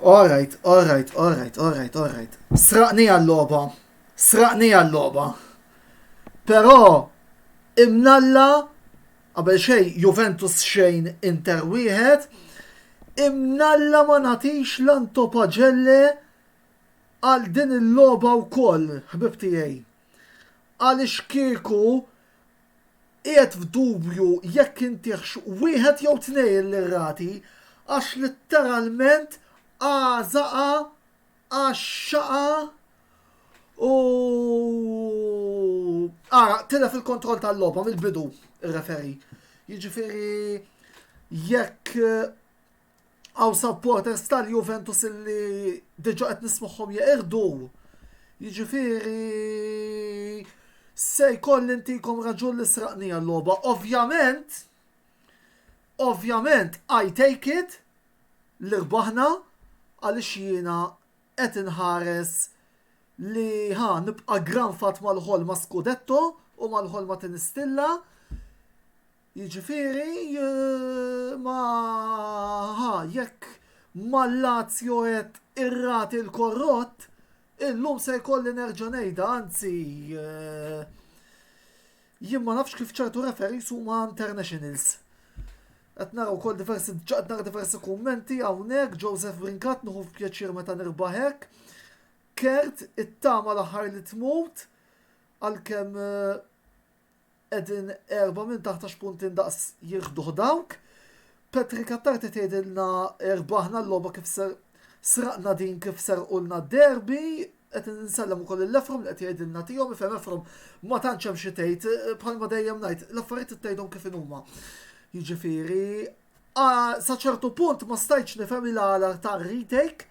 Alright. Sraqni għall-loba. Però imnalla qabel xejn Juventus xejn Inter wieħed, imnalla ma nagħtix l-antopaġelle għal din il-logħba wkoll, ħbib tiegħi. Għaliex kieku qiegħed f'dubju jekk intieħx wieħed jew tnejn l-irrati għax litteralment għażaqa għaxxaqa u tilef il-kontroll tal-logħba mill-bidu ir-referi. Jiġifieri jekk għaw supporters tal-Juventus illi diġa qed nismuħħom jeqirdu. Jiġifieri se jkoll intikom raġun li sraqni għall-logħba. Ovvjament, I take it li rbaħna għaliex jiena qed inħares li nibqa' granfat mal-ħolma Scudetto u mal-ħolma Tinistilla. Jiġifieri jekk mal-Lazio qed irrati l-korrott, illum se jkolli nerġa' ngħidha, anzi jien ma nafx kif ċertu referees huma internationals. Qed nara wkoll diversi kummenti hawnhekk, Joseph Brinkat nieħu f'pjaċir meta nirbaħ hekk. Kert it-tama l-aħħar li tmut għalkemm qegħdin 4 minn 13 punti daqs jieħduh dawk. Petri Kattarti tgħidilna rbaħna l-logħba kif sraqna din kif serqulna d-derbi, qed insellem ukoll il-Efrom li qed jgħidilna tihom ifhem Efrom ma tantx hemm xi tgħid bħalma dejjem ngħid l-affarijiet ittgħidhom kif huma. Jiġifieri sa ċertu punt ma stajtx nifhem il-għalar tar-retake,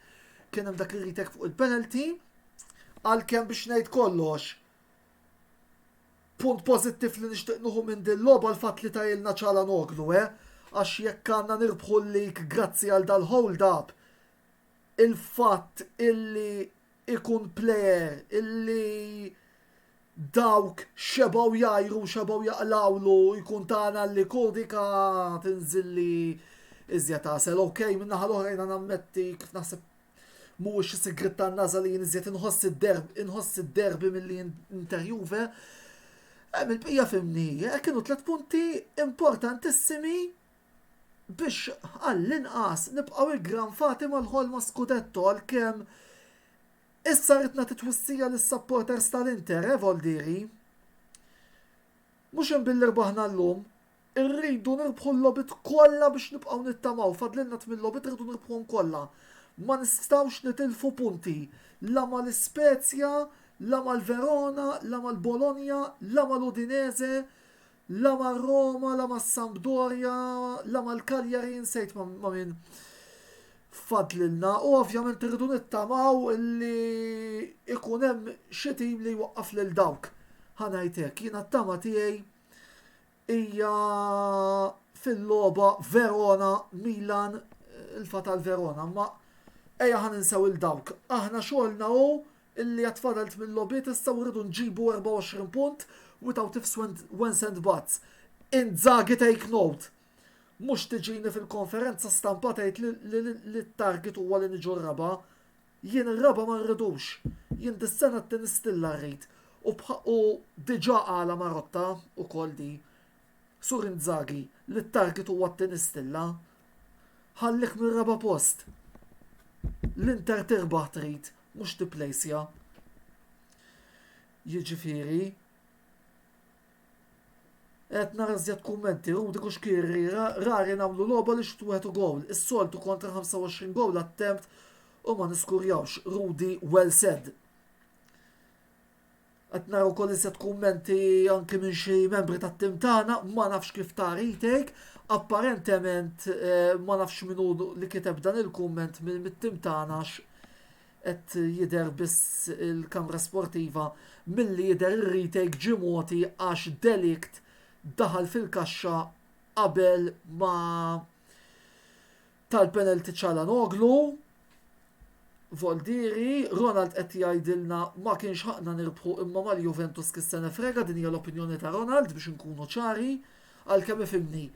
kien hemm dak ir-retake fuq il-penalty, għalkemm biex ngħid kollox. Punt pożittiv li nixtieq nieħu minn din l-logħba l-fatt li tajilna Çalhanoğlu, għax jekk għandna nirbħu lik grazzi għal dal-hold up, il-fatt illi ikun plejer illi dawk xebaw jajru, xebaw jaqlawlu, jkun tagħna li kodika tinżilli iżjed tasel. Okej, minnaħa l-oħra jna nammetti kif naħseb mhuwiex is-sigritt tan-naża li jien iżjed inħoss id-derbi milli Inter Juve. Il-bqija fimni, kienu 3 punti importantissimi biex għall-inqas nibqgħu il-granfati mal-ħolma Scudetto għalkemm issa ridna titwissija lis-supporters tal-Inter, Voldiri. Mhux hemm billi rbaħna llum, irridu nirbħu l-logħbiet kollha biex nibqgħu nittamaw, fadlilna 8 logħbiet irridu nirbħuhom kollha. Ma nistgħux nitilfu punti la mal-Spezia, la mal-Verona, la mal-Bologna, la mal-Udinese, la mal-Roma, la mal-Sampdoria, la mal-Cagliari, nsejt ma' min fadlilna. U ovvjament irridu nittamaw illi ikun hemm xi tim li jwaqqaf lil dawk. Ħanajtek, jiena t-tama tiegħi hija fil-logħba Verona Milan, il-fatal Verona, ma ejja ħaninsew il-dawk. Aħna xogħolna hu illi għatfadalt mill-logħbiet issa rridu nġibu 24 punt without ifs one cent buts. Inzaghi take note. Mhux tiġini fil-konferenza stampa tgħid li t-target huwa li niġu r-raba. Jien ir-raba ma rridux. Jien dis-sena Tinistilla rrid. U diġà qala Marotta ukoll di. Sur Inzaghi li t-target huwa Tinistilla. Ħallik mir-raba post. L-Inter tirbaħ trid, mhux tipplejsja. Jiġifieri qed nara żjed kummenti, Rudi Kuxkiri rari nagħmlu logħba li xtwieħed gowl. Is-soltu kontra 25 gowl attempt u ma niskurjawx. Rudi well said. Qed nara wkoll iżjed kummenti anke minn xi membri tat-tim tagħna, ma nafx kif ta' retake. Apparentement ma nafx minnu li kiteb dan il-kumment mit-tim tagħna qed jidher biss il-kamra sportiva milli jidher ir-retake ġimoti għax delikt daħal fil-kaxxa qabel ma tal-penalty Çalhanoğlu. Voldiri, Ronald qed jgħidilna ma kienx ħaqna nirbħu imma mal-Juventus kis-sena frega, din hija l-opinjoni ta' Ronald biex inkunu ċari għalkemm ifhimni.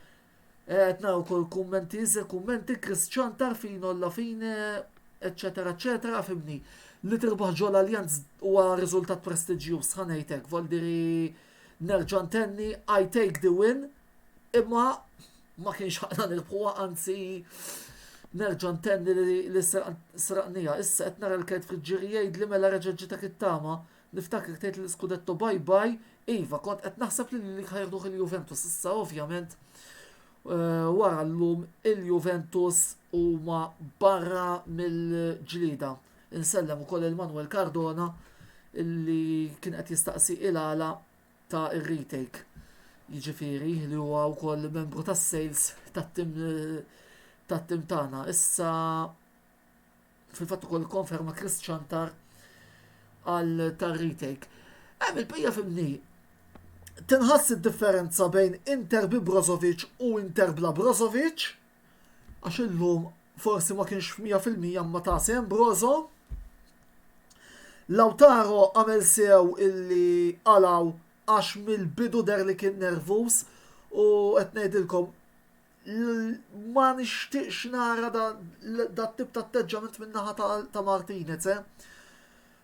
Qed naraw ukoll kummenti, kummenti Kristjan Tarfino alla fine eccetera, eccetera, fimni. Li tirbaħ ġol Allianz huwa riżultat prestiġjuż ħanejtek, voldiri nerġa' ntenni I take the win, imma ma kienx ħaqna nirbħuha, anzi nerġa' ntenni li sraqnija. Issa qed nara l-kert friġġieri jgħidli mela reġa' ġitek it-tama, niftakar tgħid l-iskudetto bye bye, iva kont qed naħseb li ħajrduh il-Juventus. Issa ovvjament wara llum il-Juventus huma barra mill-ġlida. Insellem ukoll il-Manuel Cardona illi kien qed jistaqsi il-għala ta' ir-retake. Jiġifieri li huwa wkoll membru tas-sales tat-tim tagħna. Issa fil-fatt ukoll konferma Chris Chantar għal tar-retake. Hemm il-bqija fimni. Tinħass id-differenza bejn Inter bi Brozovic u Inter bla Brozovic, għax illum forsi ma kienx 100% ma ta' sem Brozo. Lautaro għamel sew illi għalaw għax mill-bidu der li kien nervus u qed ngħidilkom ma nixtieqx nara da tip ta' atteġġament min-naħa ta' Martinez.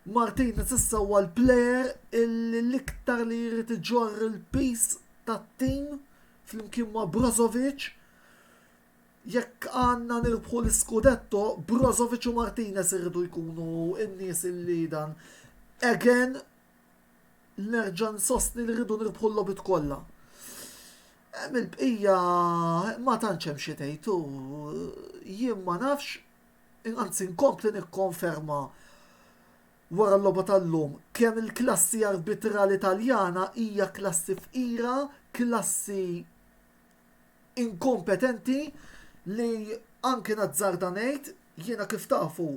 Martinez issa huwa l-plejer l-iktar li jrid iġorr il-pis tat-tim flimkien ma' Brozovic. Jekk għandna nirbħu l-Scudetto, Brozovic u Martinez irridu jkunu n-nies illi dan. Again, nerġa' nsostni li rridu nirbħu l-lobit kollha. Il-bqija ma tantx hemm xi tgħid, jien ma nafx, anzi nkompli nikkonferma wara l-logħba tal-lum kemm il-klassi arbitrali Taljana hija klassi fqira, klassi inkompetenti li anke nazzarda ngħid jiena kif tafu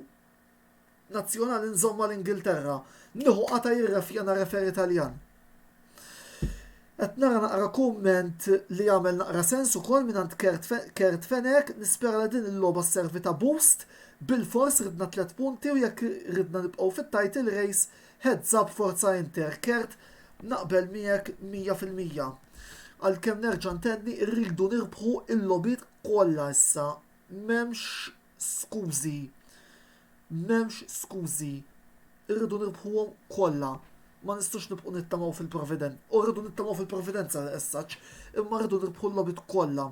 nazzjonali nżomma l-Ingilterra nieħu qata jirrefjana referi Taljan. Qed nara naqra kumment li jagħmel naqra sens ukoll mingħand Kert Fenek, nispera li din il-logħba sservi ta' boost. Bil-fors ridna 3 punti u jekk ridna nibqgħu fit-title race heads up forza Inter. Kert naqbel miegħek 100%. Għalkemm nerġa' ntenni rridu nirbħu il-lobit kollha issa. M'hemmx skużi. Irridu nirbħuhom kollha. Ma nistux nibqgħu nittamaw fil-Providenza. U rridu nittamaw fil-Providenza essaċ, imma rridu nirbħu l-lobit kollha.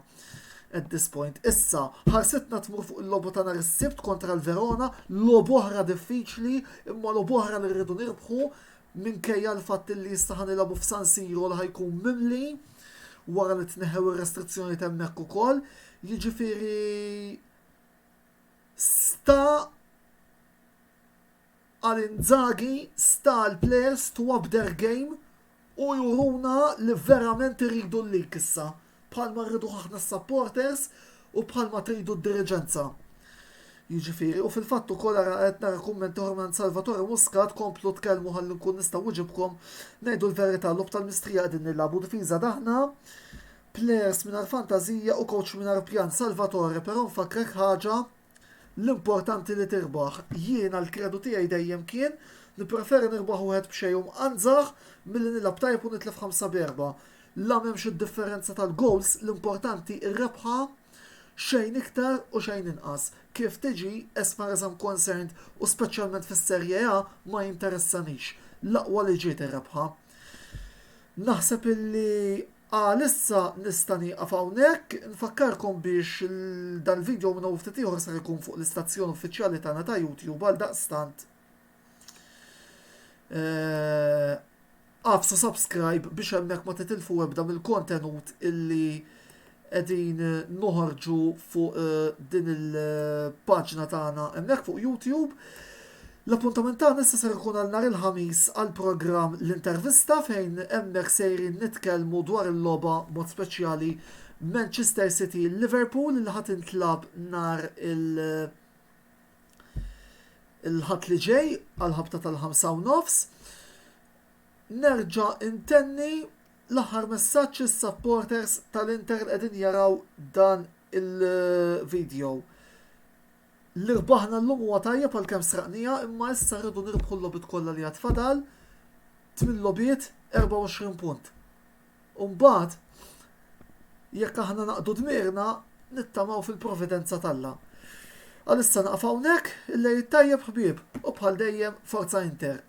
At this point. Issa, ħarsitna tmur fuq il-lobu ta' nhar is-Sibt kontra l-Verona, lobu oħra diffiċli, imma lobu oħra li rridu nirbħu minkejja l-fatt li jistaħan nilabu f'San Siro li ħajkun mimli wara li tneħħew ir-restrizzjoni hemmhekk ukoll. Jiġifieri sta għal Inzaghi, sta l-players to up their game u juruna li verament iridu l-lik issa. Bħalma rridu ħafna supporters u bħalma tridu d-diriġenza. Jiġifieri, u fil-fatt ukoll qed nara kumment minn Salvatore Muscat komplu tkellmu ħalli nkun nistgħu wiġibkom ngħidu l-verità l-lob tal-mistrija qegħdin nilagħbu difiża daħna, players mingħajr fantażija u coach mingħajr pjan Salvatore, però nfakrek ħaġa l-importanti li tirbaħ. Jiena l-kredu tiegħi dejjem kien nippreferi nirbaħ wieħed b'xejn anżaħ milli nilab tajb u nitlef 5-4. La m'hemmx id-differenza tal-goals, l-importanti ir-rebħa xejn iktar u xejn inqas. Kif tiġi, as far as I'm concerned, u speċjalment fis-Serje A ma jinteressanix. L-aqwa li ġiet ir-rebħa. Naħseb illi għalissa nista' nieqaf hawnhekk, nfakkarkom biex dan il-video minn ftit ieħor sar ikun fuq l-istazzjon uffiċjali tagħna ta' YouTube għal daqstant. Għafsu subscribe biex hemmhekk ma titilfu ebda mill-kontenut illi qegħdin noħorġu fuq din il-paġna tagħna hemmhekk fuq YouTube. L-appuntament tagħna issa ser ikun għal nhar il-ħamis għal programm l-intervista fejn hemmhekk sejrin nitkellmu dwar il-logħba mod speċjali Manchester City Liverpool li ħadd intlab nhar il-ħadd li ġej għal ħabta tal-5:30. Nerġa' intenni l-aħħar messaġġ is-supporters tal-Inter qegħdin jaraw dan il-video. L-irbaħna l-lum huwa tajjeb għal kemm sraqnija, imma issa rridu nirbħu l-lobit kollha li għatfadal 8 lobiet 24 punt. U mbagħad jekk aħna naqdu dmirna nittamaw fil-Providenza talla. Għal-issa naqaf hawnhekk, il-lejl tajjeb ħbieb, u bħal dejjem Forza Inter.